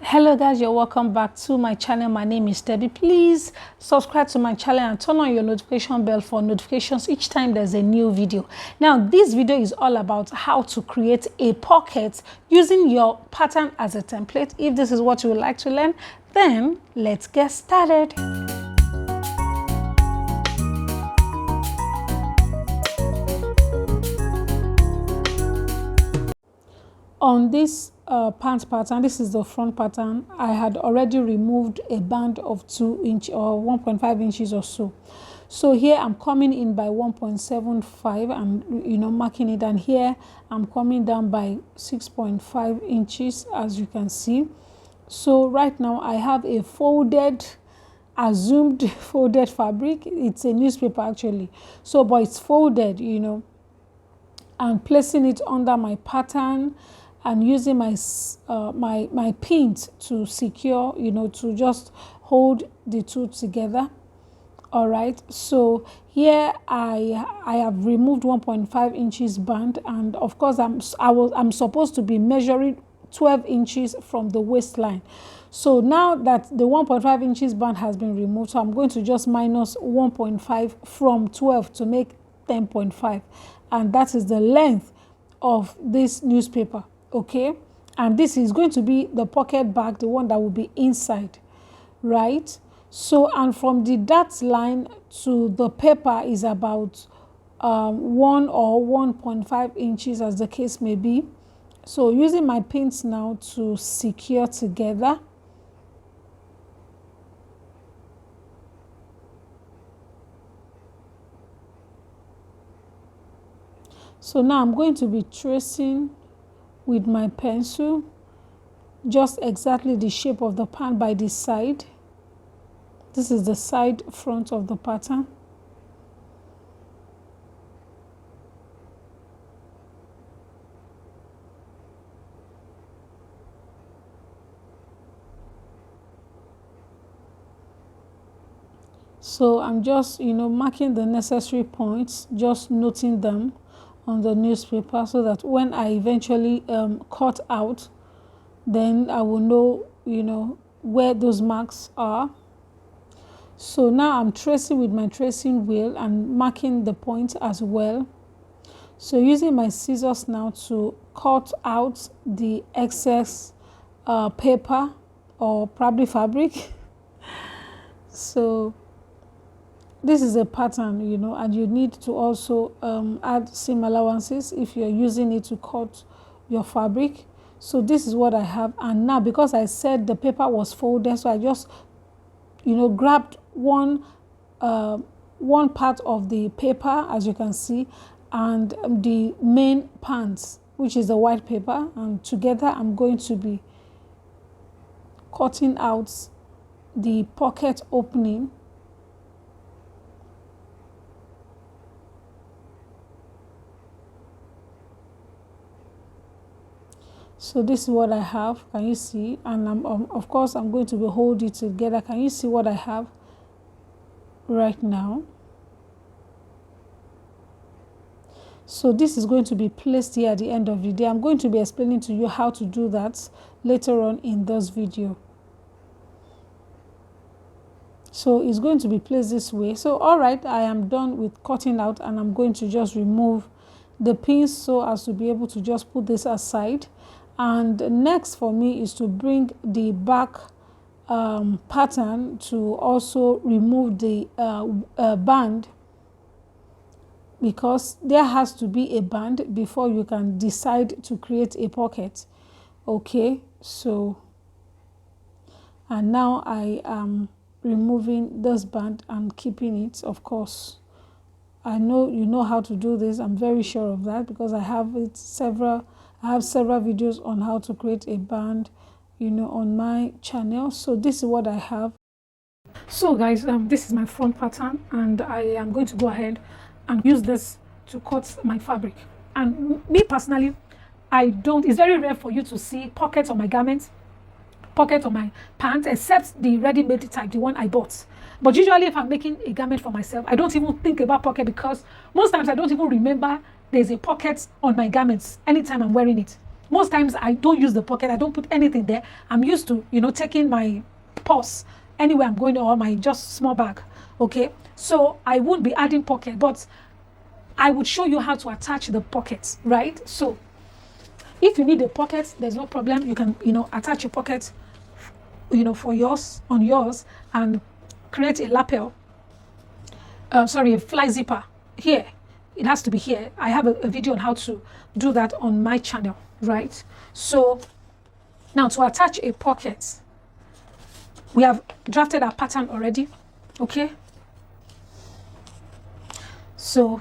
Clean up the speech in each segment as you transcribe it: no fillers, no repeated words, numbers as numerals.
Hello guys, you're welcome back to my channel. My name is Thydee. Please subscribe to my channel and turn on your notification bell for notifications each time there's a new video. Now this video is all about how to create a pocket using your pattern as a template. If this is what you would like to learn, then let's get started. On this pant pattern, this is the front pattern, I had already removed a band of 2 inch or 1.5 inches or so. So here I'm coming in by 1.75 and marking it, and here I'm coming down by 6.5 inches, as you can see. So right now I have a assumed folded fabric. It's a newspaper actually, so but it's folded, and placing it under my pattern and using my my pins to secure, to just hold the two together. All right, so here I have removed 1.5 inches band, and of course I'm supposed to be measuring 12 inches from the waistline. So now that the 1.5 inches band has been removed, so I'm going to just minus 1.5 from 12 to make 10.5, and that is the length of this newspaper. Okay, and this is going to be the pocket bag, the one that will be inside, right? So, and from the dot line to the paper is about 1 or 1.5 inches, as the case may be. So using my pins now to secure together. So now I'm going to be tracing with my pencil just exactly the shape of the pan by this side. This is the side front of the pattern. So I'm just marking the necessary points, just noting them on the newspaper, so that when I eventually cut out, then I will know where those marks are. So now I'm tracing with my tracing wheel and marking the point as well. So using my scissors now to cut out the excess paper or probably fabric. So this is a pattern, and you need to also add seam allowances if you're using it to cut your fabric. So this is what I have, and now because I said the paper was folded, so I just grabbed one part of the paper, as you can see, and the main pants, which is the white paper, and together I'm going to be cutting out the pocket opening. So this is what I have. Can you see? And of course I'm going to be holding it together. Can you see what I have right now? So this is going to be placed here at the end of the day. I'm going to be explaining to you how to do that later on in this video. So it's going to be placed this way. So all right, I am done with cutting out, and I'm going to just remove the pins so as to be able to just put this aside. And next for me is to bring the back pattern to also remove the band, because there has to be a band before you can decide to create a pocket. Okay, so and now I am removing this band and keeping it. Of course, I know you know how to do this. I'm very sure of that, because I have several videos on how to create a band, on my channel. So this is what I have. So guys, this is my front pattern, and I am going to go ahead and use this to cut my fabric. And me personally, it's very rare for you to see pockets on my garments, pocket on my pants, except the ready-made type, the one I bought. But usually if I'm making a garment for myself, I don't even think about pocket, because most times I don't even remember there's a pocket on my garments anytime I'm wearing it. Most times I don't use the pocket. I don't put anything there. I'm used to, you know, taking my purse anywhere I'm going, or my just small bag. Okay, so I won't be adding pocket, but I would show you how to attach the pockets, right? So if you need a pocket, there's no problem. You can, you know, attach your pocket, you know, for yours, on yours, and create a lapel. Sorry, a fly zipper here. It has to be here. I have a video on how to do that on my channel, right? So now to attach a pocket, we have drafted our pattern already, okay? So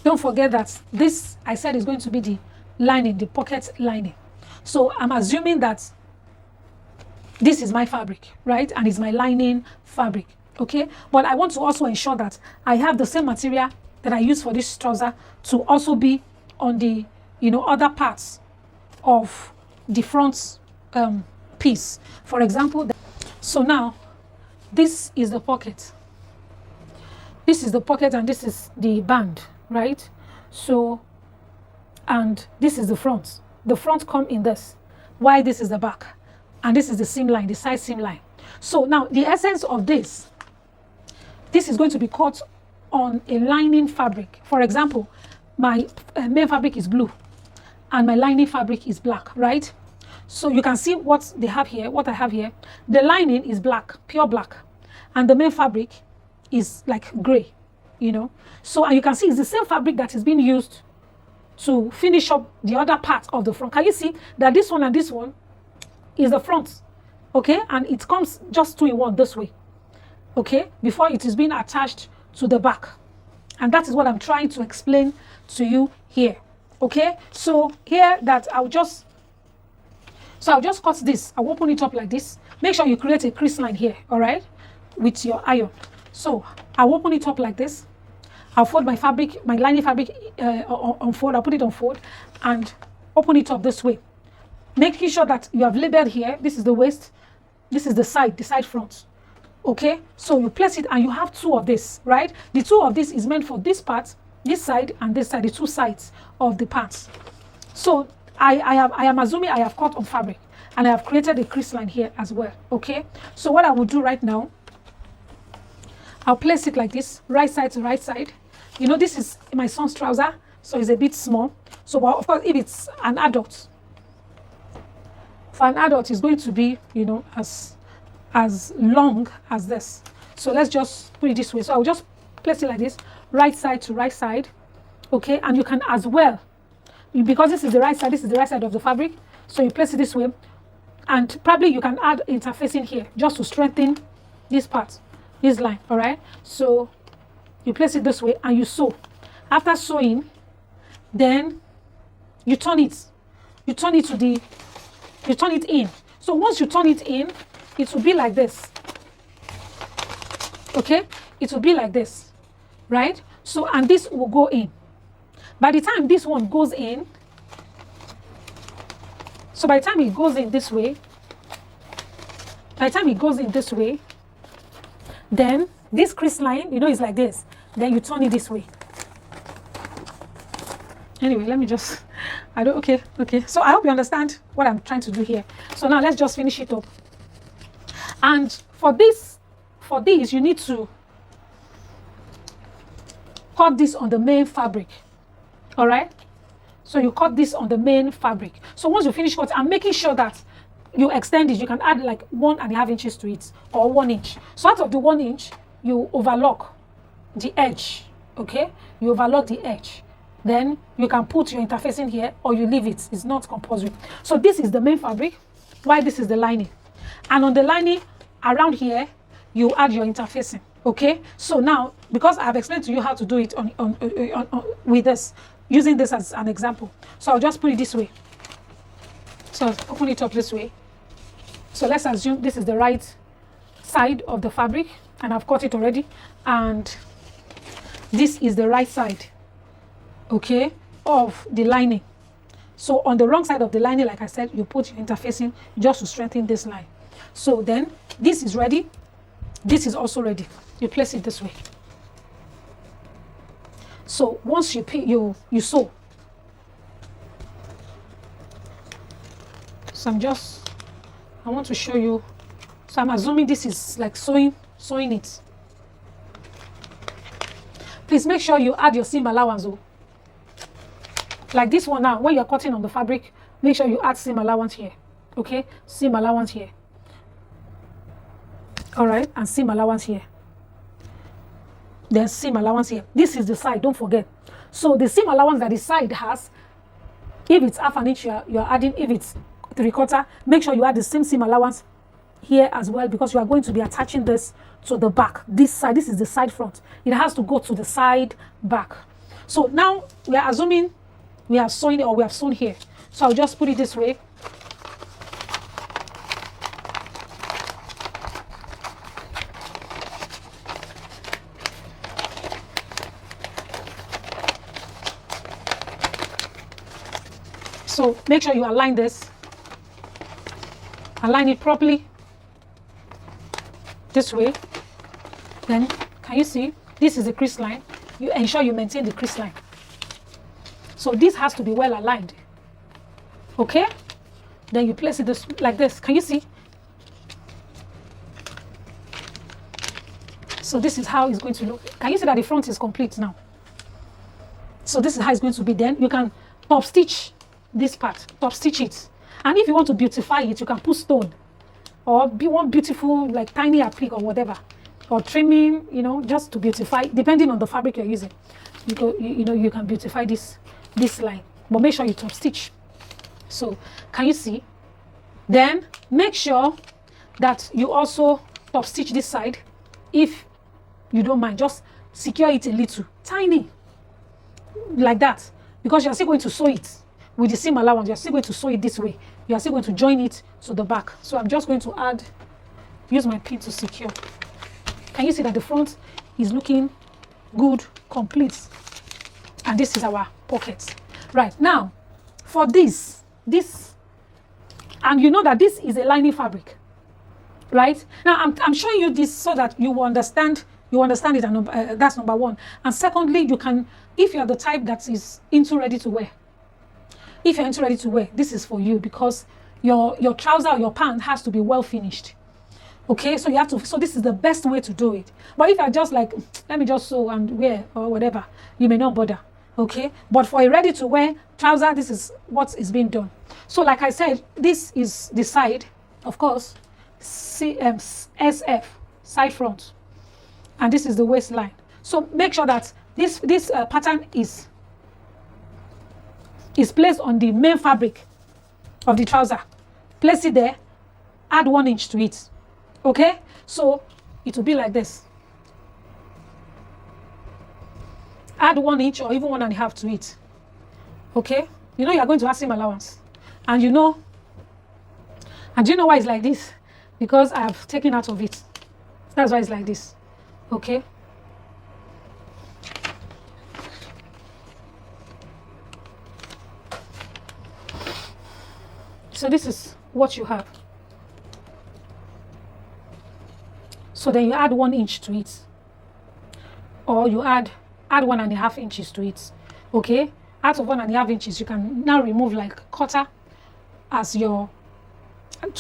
don't forget that this, I said, is going to be the lining, the pocket lining. So I'm assuming that this is my fabric, right? And it's my lining fabric, okay? But I want to also ensure that I have the same material that I use for this trouser to also be on the, you know, other parts of the front piece. For example, so now this is the pocket. This is the pocket and this is the band, right? So, and this is the front. The front come in this, while this is the back. And this is the seam line, the side seam line. So now the essence of this is going to be cut on a lining fabric. For example, my main fabric is blue and my lining fabric is black, right? So you can see what they have here, what I have here. The lining is black, pure black, and the main fabric is like gray, you know. So, and you can see it's the same fabric that is being used to finish up the other part of the front. Can you see that this one and this one is the front, okay? And it comes just 2 in 1 this way, okay? Before it is being attached to the back. And that is what I'm trying to explain to you here, okay? So here that I'll just cut this. I'll open it up like this. Make sure you create a crease line here, all right? With your iron. So I'll open it up like this. I'll fold my fabric, my lining fabric on fold. I'll put it on fold and open it up this way. Making sure that you have labeled here. This is the waist. This is the side front. Okay? So you place it and you have 2 of this, right? The 2 of this is meant for this part, this side and this side, the 2 sides of the pants. So I am assuming I have cut on fabric and I have created a crease line here as well. Okay? So what I will do right now, I'll place it like this, right side to right side. You know, this is my son's trouser, so it's a bit small. So, of course, if it's an adult, for an adult, it's going to be, you know, as long as this. So let's just put it this way. So I'll just place it like this, right side to right side. Okay, and you can as well, because this is the right side, this is the right side of the fabric. So you place it this way, and probably you can add interfacing here just to strengthen this part. This line, all right? So you place it this way and you sew. After sewing, then you turn it. You turn it in. So once you turn it in, it will be like this. Okay? It will be like this, right? So, and this will go in. By the time this one goes in, so by the time it goes in this way, then this crease line, you know, is like this. Then you turn it this way. Anyway, let me just, okay. So I hope you understand what I'm trying to do here. So now let's just finish it up. And for this, you need to cut this on the main fabric. All right? So you cut this on the main fabric. So once you finish cut, I'm making sure that you extend it. You can add like 1.5 inches to it, or 1 inch. So out of the 1 inch, you overlock the edge. Okay? You overlock the edge. Then you can put your interfacing here, or you leave it. It's not compulsory. So this is the main fabric, while this is the lining. And on the lining around here, you add your interfacing. Okay? So now, because I've explained to you how to do it with this, using this as an example. So I'll just put it this way. So open it up this way. So let's assume this is the right side of the fabric, and I've cut it already. And this is the right side, okay, of the lining. So on the wrong side of the lining, like I said, you put your interfacing just to strengthen this line. So then this is ready. This is also ready. You place it this way. So once you sew, So I want to show you. So I'm assuming this is like sewing it. Please make sure you add your seam allowance. Oh. Like this one now, when you're cutting on the fabric, make sure you add seam allowance here. Okay, seam allowance here. All right, and seam allowance here. There's seam allowance here. This is the side, don't forget. So the seam allowance that the side has, if it's half an inch, you're adding, if it's 3/4, make sure you add the same seam allowance here as well, because you are going to be attaching this to the back. This side, this is the side front. It has to go to the side back. So now we are assuming we have sewn it, or we have sewn here. So I'll just put it this way. So make sure you align this. Align it properly. This way. Then, can you see? This is the crease line. You ensure you maintain the crease line. So this has to be well aligned. Okay? Then you place it like this. Can you see? So this is how it's going to look. Can you see that the front is complete now? So this is how it's going to be. Then you can top stitch this part, top stitch it. And if you want to beautify it, you can put stone or one beautiful like tiny applique or whatever, or trimming, you know, just to beautify, depending on the fabric you're using. You can beautify this line, but make sure you top stitch. So can you see? Then make sure that you also top stitch this side. If you don't mind, just secure it a little, tiny, like that, because you're still going to sew it with the seam allowance. You're still going to sew it this way. You are still going to join it to the back. So I'm just going to use my pin to secure. Can you see that the front is looking good, complete? And this is our pocket. Right, now, for this, and you know that this is a lining fabric, right? Now, I'm showing you this so that you understand it, and that's number one. And secondly, you can, if you are the type that is into ready to wear, if you're into ready to wear, this is for you, because your trouser or your pant has to be well finished. Okay, so you have to, so this is the best way to do it. But if you're just like, let me just sew and wear or whatever, you may not bother. Okay, but for a ready to wear trouser, this is what is being done. So like I said, this is the side, of course, SF, side front, and this is the waistline. So make sure that this pattern is placed on the main fabric of the trouser. Place it there, add 1 inch to it. Okay, so it will be like this. Add 1 inch or even 1.5 to it. Okay, you know you are going to add seam allowance, and do you know why it's like this? Because I have taken out of it. That's why it's like this. Okay. So this is what you have. So then you add 1 inch to it, or you add 1.5 inches to it. Okay, out of 1.5 inches, you can now remove like 1/4 as to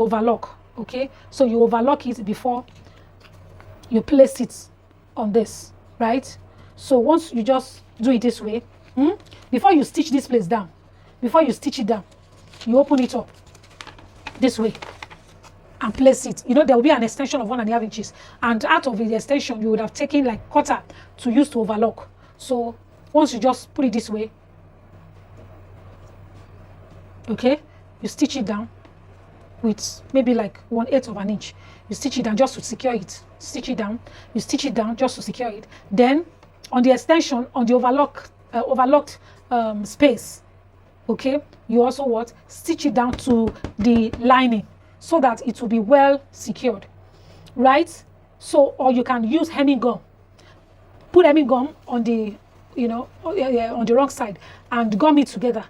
overlock. Okay, so you overlock it before you place it on this, right? So once you just do it this way, before you stitch this place down, before you stitch it down, you open it up this way and place it. You know, there will be an extension of 1.5 inches, and out of the extension, you would have taken like 1/4 to use to overlock. So once you just put it this way, okay, you stitch it down with maybe like 1/8 of an inch. You stitch it down just to secure it. Stitch it down. You stitch it down just to secure it. Then on the extension, on the overlocked space, okay, you also stitch it down to the lining so that it will be well secured, right? So, or you can use hemming gum. Put hemming gum on the, on the wrong side and gum it together.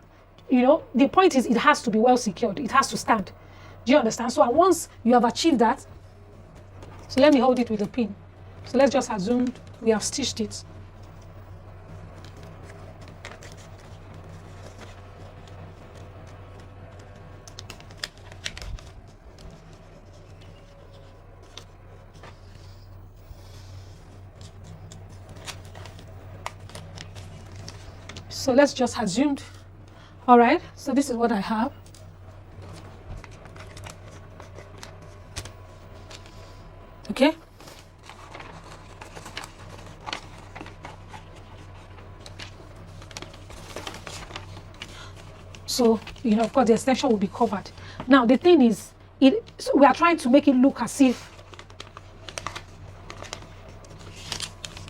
You know, the point is it has to be well secured. It has to stand. Do you understand? So once you have achieved that, so let me hold it with a pin. So let's just assume we have stitched it. So let's just assume. All right, so this is what I have. Okay. So, you know, of course, the extension will be covered. Now, the thing is, so we are trying to make it look as if.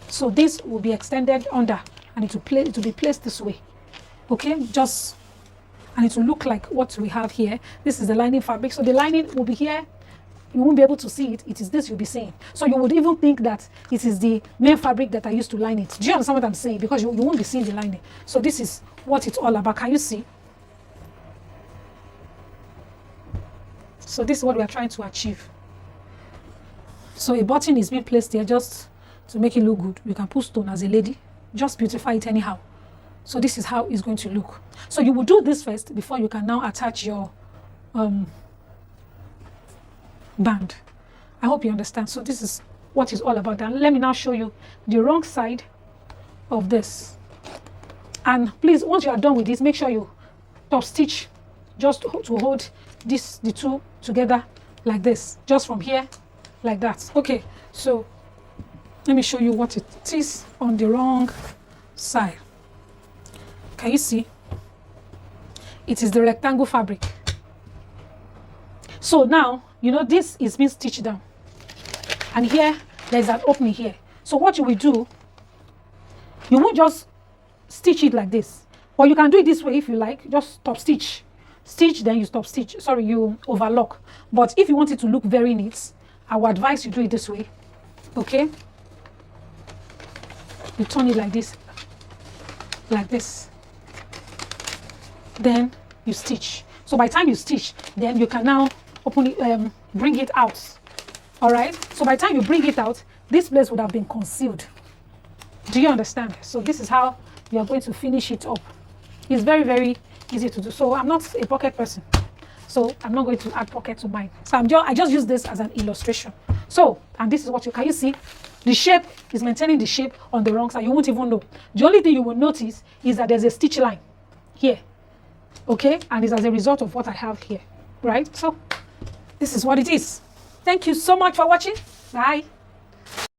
So this will be extended under, and it will be placed this way. Okay, and it will look like what we have here. This is the lining fabric. So the lining will be here. You won't be able to see it. It is this you'll be seeing. So you would even think that it is the main fabric that I used to line it. Do you understand what I'm saying? Because you won't be seeing the lining. So this is what it's all about. Can you see? So this is what we are trying to achieve. So a button is being placed here just to make it look good. You can put stone as a lady. Just beautify it anyhow. So this is how it's going to look. So you will do this first before you can now attach your band. I hope you understand. So this is what it's all about. And let me now show you the wrong side of this. And please, once you are done with this, make sure you top stitch just to hold the two together like this, just from here like that. Okay, so let me show you what it is on the wrong side. Can you see? It is the rectangle fabric. So now, you know, this is being stitched down. And here, there's an opening here. So what you will do, you won't just stitch it like this. Or you can do it this way if you like. Just stop stitch. Stitch, then you stop stitch. Sorry, you overlock. But if you want it to look very neat, I would advise you do it this way. Okay? You turn it like this. Like this. Then you stitch. So by the time you stitch, then you can now open it, bring it out. All right? So by the time you bring it out, this place would have been concealed. Do you understand? So this is how you are going to finish it up. It's very, very easy to do. So I'm not a pocket person. So I'm not going to add pocket to mine. So I just use this as an illustration. So, and this is what can you see? The shape is maintaining the shape on the wrong side. You won't even know. The only thing you will notice is that there's a stitch line here. Okay? And it's as a result of what I have here. Right? So this is what it is. Thank you so much for watching. Bye.